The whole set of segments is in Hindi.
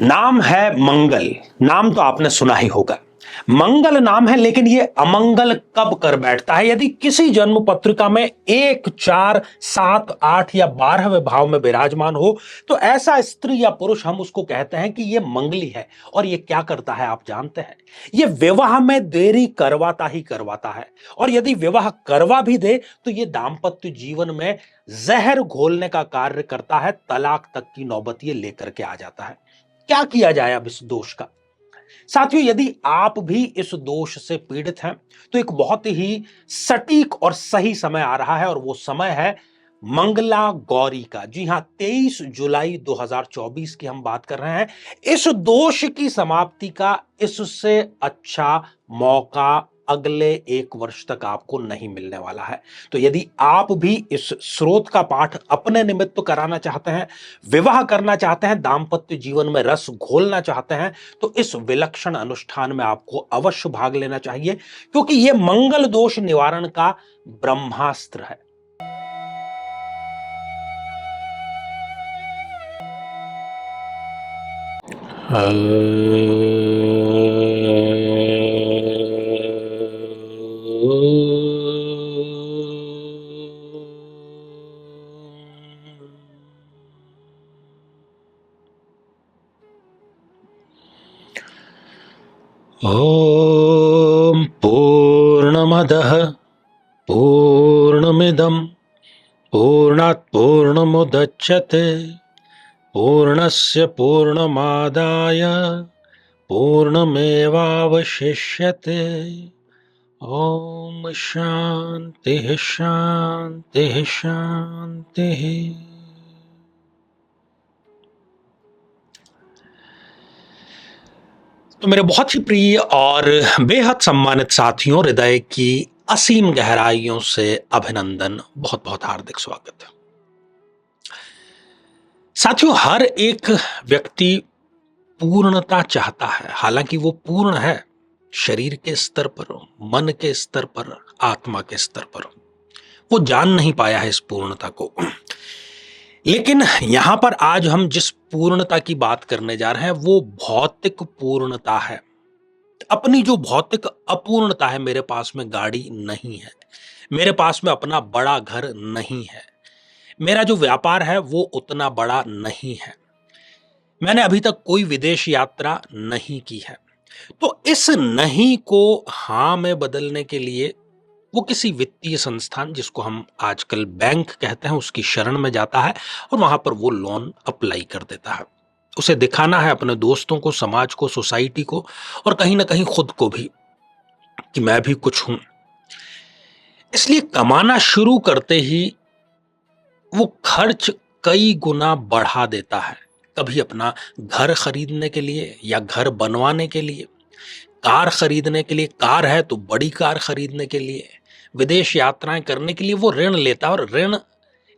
नाम है मंगल। नाम तो आपने सुना ही होगा। मंगल नाम है, लेकिन यह अमंगल कब कर बैठता है? यदि किसी जन्म पत्रिका में 1, 4, 7, 8 या 12वें भाव में विराजमान हो तो ऐसा स्त्री या पुरुष हम उसको कहते हैं कि यह मंगली है। और यह क्या करता है आप जानते हैं? यह विवाह में देरी करवाता ही करवाता है। और यदि विवाह करवा भी दे तो यह दाम्पत्य जीवन में जहर घोलने का कार्य करता है। तलाक तक की नौबत ये लेकर के आ जाता है। क्या किया जाए अब इस दोष का? साथियों, यदि आप भी इस दोष से पीड़ित हैं तो एक बहुत ही सटीक और सही समय आ रहा है, और वो समय है मंगला गौरी का। जी हां, 23 जुलाई 2024 की हम बात कर रहे हैं। इस दोष की समाप्ति का इससे अच्छा मौका अगले 1 वर्ष तक आपको नहीं मिलने वाला है। तो यदि आप भी इस स्रोत का पाठ अपने निमित्त कराना चाहते हैं, विवाह करना चाहते हैं, दाम्पत्य जीवन में रस घोलना चाहते हैं, तो इस विलक्षण अनुष्ठान में आपको अवश्य भाग लेना चाहिए, क्योंकि यह मंगल दोष निवारण का ब्रह्मास्त्र है। ओम पूर्णमदः पूर्णमिदं पूर्णात् पूर्णमुदच्यते पूर्णस्य पूर्णमादाय पूर्णमेवावशिष्यते। ओम शांति शांति शांति। तो मेरे बहुत ही प्रिय और बेहद सम्मानित साथियों, हृदय की असीम गहराइयों से अभिनंदन, बहुत बहुत हार्दिक स्वागत है। साथियों, हर एक व्यक्ति पूर्णता चाहता है, हालांकि वो पूर्ण है शरीर के स्तर पर, मन के स्तर पर, आत्मा के स्तर पर। वो जान नहीं पाया है इस पूर्णता को। लेकिन यहां पर आज हम जिस पूर्णता की बात करने जा रहे हैं वो भौतिक पूर्णता है। अपनी जो भौतिक अपूर्णता है, मेरे पास में गाड़ी नहीं है, मेरे पास में अपना बड़ा घर नहीं है, मेरा जो व्यापार है वो उतना बड़ा नहीं है, मैंने अभी तक कोई विदेश यात्रा नहीं की है। तो इस नहीं को हां में बदलने के लिए वो किसी वित्तीय संस्थान, जिसको हम आजकल बैंक कहते हैं, उसकी शरण में जाता है और वहां पर वो लोन अप्लाई कर देता है। उसे दिखाना है अपने दोस्तों को, समाज को, सोसाइटी को, और कहीं ना कहीं खुद को भी कि मैं भी कुछ हूं। इसलिए कमाना शुरू करते ही वो खर्च कई गुना बढ़ा देता है। कभी अपना घर खरीदने के लिए या घर बनवाने के लिए, कार खरीदने के लिए, कार है तो बड़ी कार खरीदने के लिए, विदेश यात्राएं करने के लिए वो ऋण लेता है। और ऋण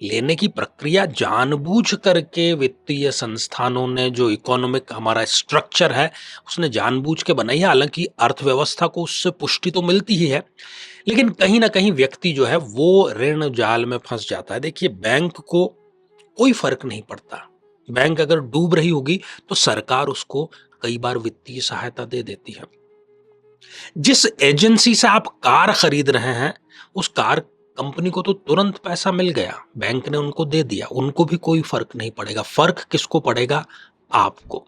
लेने की प्रक्रिया जानबूझ करके वित्तीय संस्थानों ने, जो इकोनॉमिक हमारा स्ट्रक्चर है, उसने जानबूझ के बनाई है। हालांकि अर्थव्यवस्था को उससे पुष्टि तो मिलती ही है, लेकिन कहीं ना कहीं व्यक्ति जो है वो ऋण जाल में फंस जाता है। देखिए, बैंक को कोई फर्क नहीं पड़ता। बैंक अगर डूब रही होगी तो सरकार उसको कई बार वित्तीय सहायता दे देती है। जिस एजेंसी से आप कार खरीद रहे हैं, उस कार कंपनी को तो तुरंत पैसा मिल गया, बैंक ने उनको दे दिया, उनको भी कोई फर्क नहीं पड़ेगा। फर्क किसको पड़ेगा? आपको।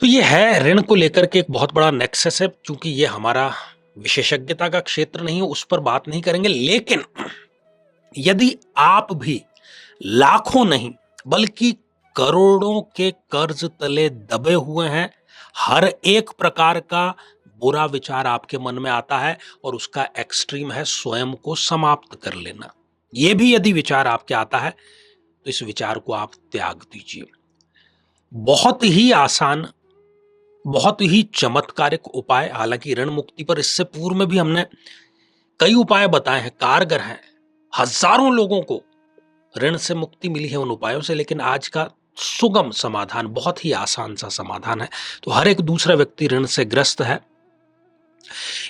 तो ये है ऋण को लेकर के एक बहुत बड़ा नेक्सस है। क्योंकि ये हमारा विशेषज्ञता का क्षेत्र नहीं है, उस पर बात नहीं करेंगे। लेकिन यदि आप भी लाखों नहीं बल्कि करोड़ों के कर्ज तले दबे हुए हैं, हर एक प्रकार का बुरा विचार आपके मन में आता है और उसका एक्सट्रीम है स्वयं को समाप्त कर लेना, यह भी यदि विचार आपके आता है तो इस विचार को आप त्याग दीजिए। बहुत ही आसान, बहुत ही चमत्कारिक उपाय। हालांकि ऋण मुक्ति पर इससे पूर्व में भी हमने कई उपाय बताए हैं, कारगर हैं, हजारों लोगों को ऋण से मुक्ति मिली है उन उपायों से। लेकिन आज का सुगम समाधान बहुत ही आसान सा समाधान है। तो हर एक दूसरा व्यक्ति ऋण से ग्रस्त है।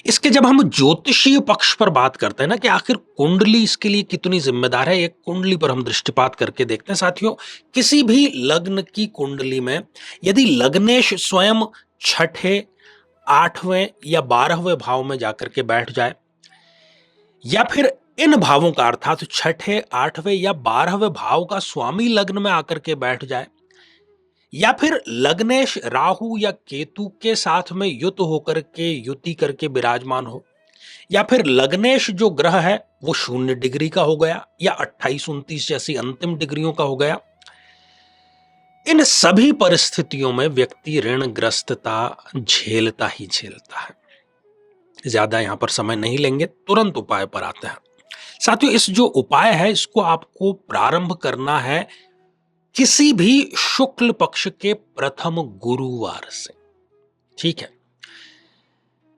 इसके जब हम ज्योतिषीय पक्ष पर बात करते हैं ना कि आखिर कुंडली इसके लिए कितनी जिम्मेदार है, एक कुंडली पर हम दृष्टिपात करके देखते हैं साथियों। किसी भी लग्न की कुंडली में यदि लग्नेश स्वयं छठे, आठवें या 12वें भाव में जाकर के बैठ जाए, या फिर इन भावों का अर्थात छठे, आठवें या 12वें भाव का स्वामी लग्न में आकर के बैठ जाए, या फिर लग्नेश राहु या केतु के साथ में युत होकर के युति करके विराजमान हो, या फिर लग्नेश जो ग्रह है वो 0 डिग्री का हो गया या 28, 29 जैसी अंतिम डिग्रियों का हो गया, इन सभी परिस्थितियों में व्यक्ति ऋणग्रस्तता झेलता ही झेलता है। ज्यादा यहां पर समय नहीं लेंगे, तुरंत उपाय पर आते हैं साथियों। इस जो उपाय है इसको आपको प्रारंभ करना है किसी भी शुक्ल पक्ष के प्रथम गुरुवार से, ठीक है।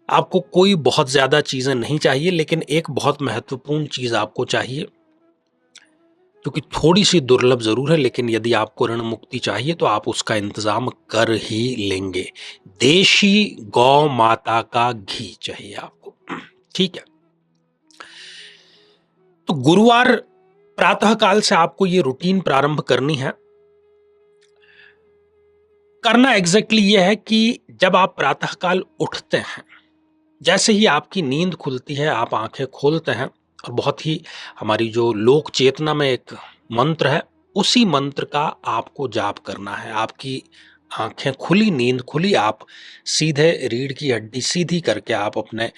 आपको कोई बहुत ज्यादा चीजें नहीं चाहिए, लेकिन एक बहुत महत्वपूर्ण चीज आपको चाहिए जो कि थोड़ी सी दुर्लभ जरूर है, लेकिन यदि आपको ऋण मुक्ति चाहिए तो आप उसका इंतजाम कर ही लेंगे। देशी गौ माता का घी चाहिए आपको, ठीक है। तो गुरुवार प्रातः काल से आपको ये रूटीन प्रारंभ करनी है। करना एग्जैक्टली यह है कि जब आप प्रातःकाल उठते हैं, जैसे ही आपकी नींद खुलती है आप आंखें खोलते हैं, और बहुत ही हमारी जो लोक चेतना में एक मंत्र है उसी मंत्र का आपको जाप करना है। आपकी आंखें खुली, नींद खुली, आप सीधे रीढ़ की हड्डी सीधी करके आप अपने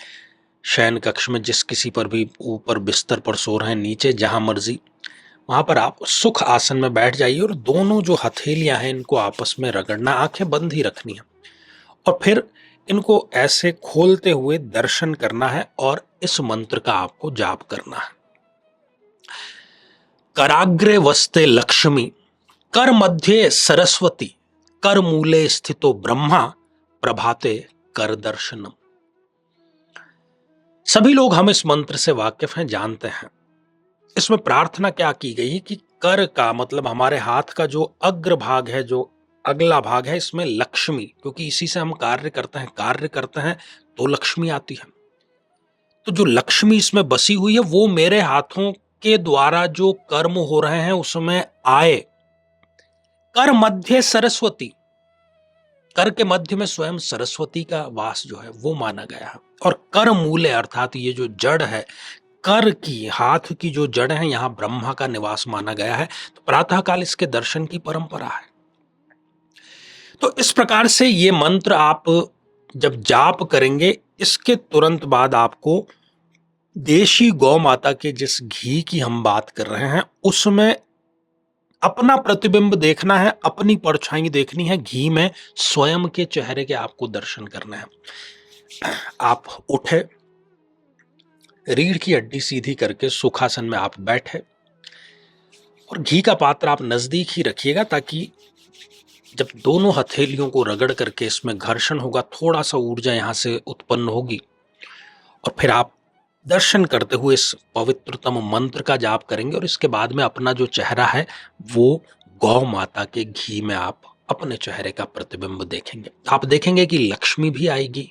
शयन कक्ष में जिस किसी पर भी ऊपर बिस्तर पर सो रहे हैं, नीचे जहां मर्जी, वहां पर आप सुख आसन में बैठ जाइए और दोनों जो हथेलियां हैं इनको आपस में रगड़ना, आंखें बंद ही रखनी है, और फिर इनको ऐसे खोलते हुए दर्शन करना है और इस मंत्र का आपको जाप करना है। कराग्रे वस्ते लक्ष्मी, कर मध्य सरस्वती, कर मूले स्थितो ब्रह्मा, प्रभाते कर दर्शनम। सभी लोग हम इस मंत्र से वाकिफ हैं, जानते हैं। इसमें प्रार्थना क्या की गई है कि कर का मतलब हमारे हाथ का जो अग्र भाग है, जो अगला भाग है, इसमें लक्ष्मी, क्योंकि इसी से हम कार्य करते हैं तो लक्ष्मी आती है। तो जो लक्ष्मी इसमें बसी हुई है वो मेरे हाथों के द्वारा जो कर्म हो रहे हैं उसमें आए। कर मध्य सरस्वती, कर के मध्य में स्वयं सरस्वती का वास जो है वो माना गया है। और कर मूले अर्थात ये जो जड़ है, कर की, हाथ की जो जड़ है, यहां ब्रह्मा का निवास माना गया है। तो प्रातःकाल इसके दर्शन की परंपरा है। तो इस प्रकार से ये मंत्र आप जब जाप करेंगे, इसके तुरंत बाद आपको देशी गौ माता के जिस घी की हम बात कर रहे हैं उसमें अपना प्रतिबिंब देखना है, अपनी परछाई देखनी है घी में, स्वयं के चेहरे के आपको दर्शन करना है। आप उठे, रीढ़ की हड्डी सीधी करके सुखासन में आप बैठे, और घी का पात्र आप नजदीक ही रखिएगा ताकि जब दोनों हथेलियों को रगड़ करके इसमें घर्षण होगा, थोड़ा सा ऊर्जा यहां से उत्पन्न होगी, और फिर आप दर्शन करते हुए इस पवित्रतम मंत्र का जाप करेंगे। और इसके बाद में अपना जो चेहरा है वो गौ माता के घी में आप अपने चेहरे का प्रतिबिंब देखेंगे। आप देखेंगे कि लक्ष्मी भी आएगी।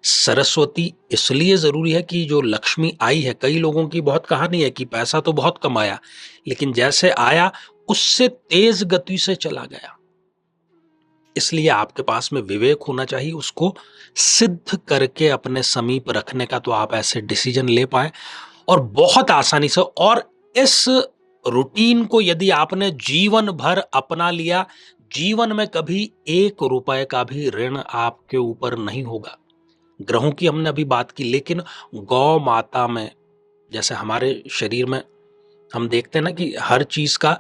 सरस्वती इसलिए जरूरी है कि जो लक्ष्मी आई है, कई लोगों की बहुत कहानी है कि पैसा तो बहुत कमाया, लेकिन जैसे आया उससे तेज गति से चला गया। इसलिए आपके पास में विवेक होना चाहिए, उसको सिद्ध करके अपने समीप रखने का, तो आप ऐसे डिसीजन ले पाए और बहुत आसानी से। और इस रूटीन को यदि आपने जीवन भर अपना लिया, जीवन में कभी 1 रुपए का भी ऋण आपके ऊपर नहीं होगा। ग्रहों की हमने अभी बात की, लेकिन गौ माता में, जैसे हमारे शरीर में हम देखते हैं ना कि हर चीज का,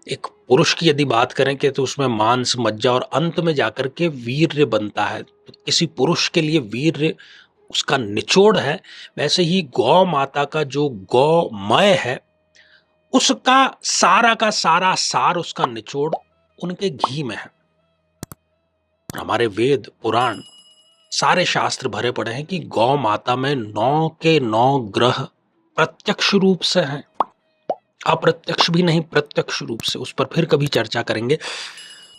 एक पुरुष की यदि बात करें कि तो उसमें मांस, मज्जा और अंत में जाकर के वीर्य बनता है। तो किसी पुरुष के लिए वीर्य उसका निचोड़ है, वैसे ही गौ माता का जो गौमय है उसका सारा का सारा सार, उसका निचोड़ उनके घी में है। हमारे वेद पुराण सारे शास्त्र भरे पड़े हैं कि गौ माता में 9 के 9 ग्रह प्रत्यक्ष रूप से हैं, अप्रत्यक्ष भी नहीं, प्रत्यक्ष रूप से। उस पर फिर कभी चर्चा करेंगे।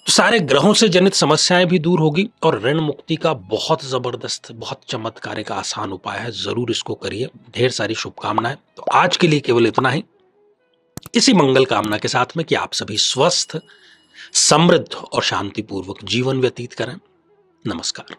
तो सारे ग्रहों से जनित समस्याएं भी दूर होगी और ऋण मुक्ति का बहुत जबरदस्त, बहुत चमत्कारिक आसान उपाय है। जरूर इसको करिए। ढेर सारी शुभकामनाएं। तो आज के लिए केवल इतना ही, इसी मंगल कामना के साथ में कि आप सभी स्वस्थ, समृद्ध और शांतिपूर्वक जीवन व्यतीत करें। नमस्कार।